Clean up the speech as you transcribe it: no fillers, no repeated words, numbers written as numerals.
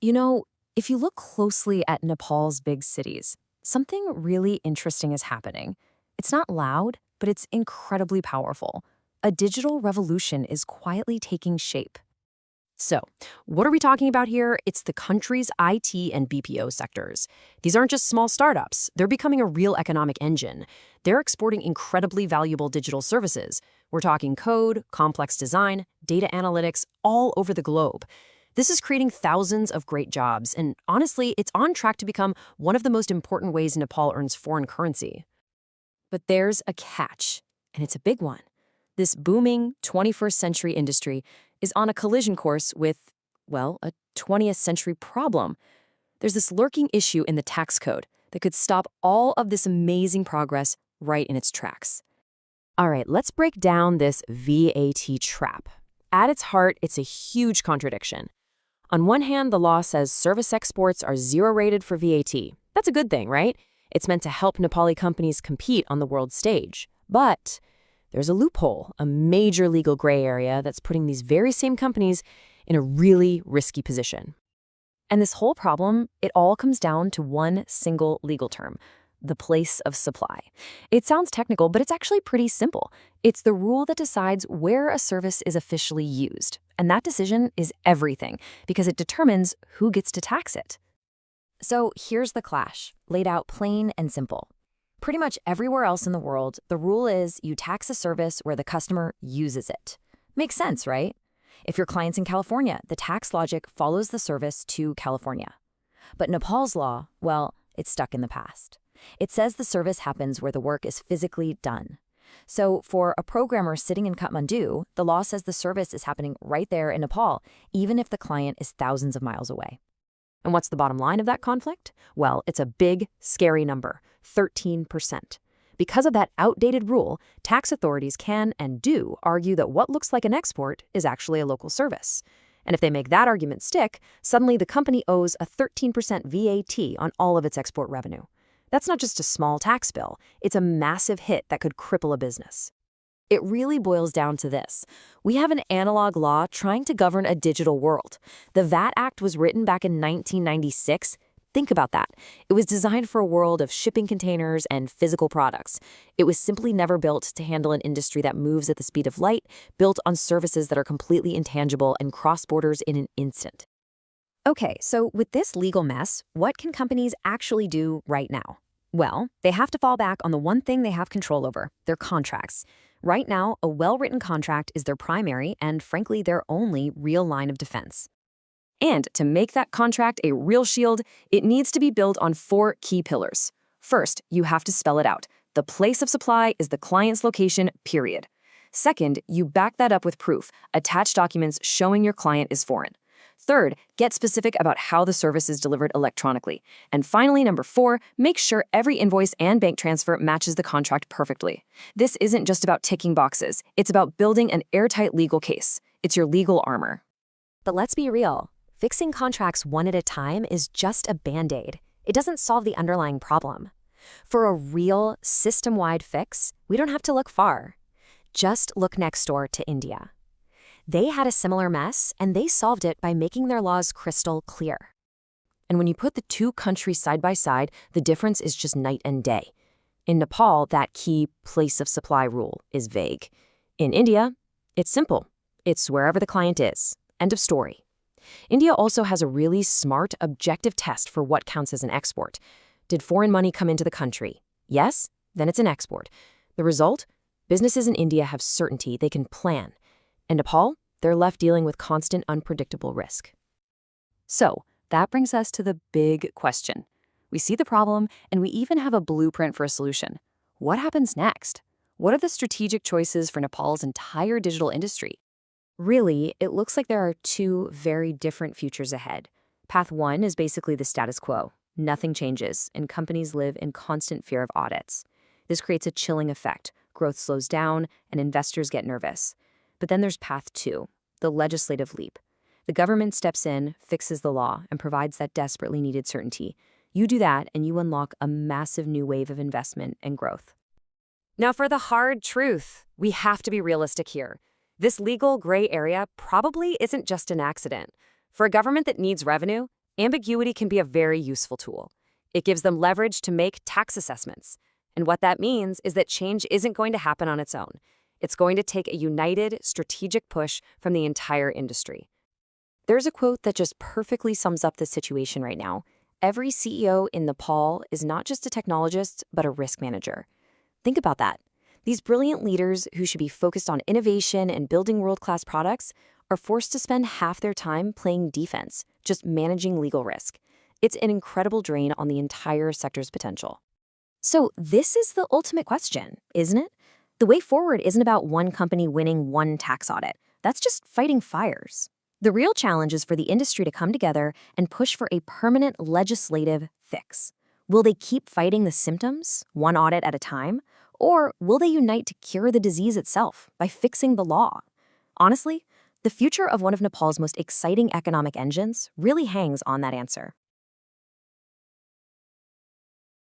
You know, if you look closely at Nepal's big cities, something really interesting is happening. It's not loud, but it's incredibly powerful. A digital revolution is quietly taking shape. So, what are we talking about here? It's the country's IT and BPO sectors. These aren't just small startups, they're becoming a real economic engine. They're exporting incredibly valuable digital services. We're talking code, complex design, data analytics, all over the globe. This is creating thousands of great jobs, and honestly, it's on track to become one of the most important ways Nepal earns foreign currency. But there's a catch, and it's a big one. This booming 21st century industry is on a collision course with, well, a 20th century problem. There's this lurking issue in the tax code that could stop all of this amazing progress right in its tracks. All right, let's break down this VAT trap. At its heart, it's a huge contradiction. On one hand, the law says service exports are zero-rated for VAT. That's a good thing, right? It's meant to help Nepali companies compete on the world stage. But there's a loophole, a major legal gray area that's putting these very same companies in a really risky position. And this whole problem, it all comes down to one single legal term: the place of supply. It sounds technical, but it's actually pretty simple. It's the rule that decides where a service is officially used. And that decision is everything, because it determines who gets to tax it. So here's the clash, laid out plain and simple. Pretty much everywhere else in the world, the rule is you tax a service where the customer uses it. Makes sense, right? If your client's in California, the tax logic follows the service to California. But Nepal's law, well, it's stuck in the past. It says the service happens where the work is physically done. So for a programmer sitting in Kathmandu, the law says the service is happening right there in Nepal, even if the client is thousands of miles away. And what's the bottom line of that conflict? Well, it's a big, scary number, 13%. Because of that outdated rule, tax authorities can and do argue that what looks like an export is actually a local service. And if they make that argument stick, suddenly the company owes a 13% VAT on all of its export revenue. That's not just a small tax bill, it's a massive hit that could cripple a business. It really boils down to this. We have an analog law trying to govern a digital world. The VAT Act was written back in 1996. Think about that. It was designed for a world of shipping containers and physical products. It was simply never built to handle an industry that moves at the speed of light, built on services that are completely intangible and cross borders in an instant. Okay, so with this legal mess, what can companies actually do right now? Well, they have to fall back on the one thing they have control over, their contracts. Right now, a well-written contract is their primary and, frankly, their only real line of defense. And to make that contract a real shield, it needs to be built on 4 key pillars. First, you have to spell it out. The place of supply is the client's location, period. Second, you back that up with proof, attach documents showing your client is foreign. Third, get specific about how the service is delivered electronically. And finally, number 4, make sure every invoice and bank transfer matches the contract perfectly. This isn't just about ticking boxes. It's about building an airtight legal case. It's your legal armor. But let's be real. Fixing contracts one at a time is just a band-aid. It doesn't solve the underlying problem. For a real, system-wide fix, we don't have to look far. Just look next door to India. They had a similar mess, and they solved it by making their laws crystal clear. And when you put the two countries side by side, the difference is just night and day. In Nepal, that key place of supply rule is vague. In India, it's simple. It's wherever the client is. End of story. India also has a really smart, objective test for what counts as an export. Did foreign money come into the country? Yes? Then it's an export. The result? Businesses in India have certainty, they can plan. In Nepal, they're left dealing with constant, unpredictable risk. So, that brings us to the big question. We see the problem, and we even have a blueprint for a solution. What happens next? What are the strategic choices for Nepal's entire digital industry? Really, it looks like there are 2 very different futures ahead. Path 1 is basically the status quo. Nothing changes, and companies live in constant fear of audits. This creates a chilling effect. Growth slows down, and investors get nervous. But then there's path 2, the legislative leap. The government steps in, fixes the law, and provides that desperately needed certainty. You do that, and you unlock a massive new wave of investment and growth. Now for the hard truth, we have to be realistic here. This legal gray area probably isn't just an accident. For a government that needs revenue, Ambiguity can be a very useful tool. It gives them leverage to make tax assessments. And what that means is that change isn't going to happen on its own. It's going to take a united, strategic push from the entire industry. There's a quote that just perfectly sums up this situation right now. Every CEO in Nepal is not just a technologist, but a risk manager. Think about that. These brilliant leaders who should be focused on innovation and building world-class products are forced to spend half their time playing defense, just managing legal risk. It's an incredible drain on the entire sector's potential. So this is the ultimate question, isn't it? The way forward isn't about one company winning one tax audit. That's just fighting fires. The real challenge is for the industry to come together and push for a permanent legislative fix. Will they keep fighting the symptoms, one audit at a time? Or will they unite to cure the disease itself by fixing the law? Honestly, the future of one of Nepal's most exciting economic engines really hangs on that answer.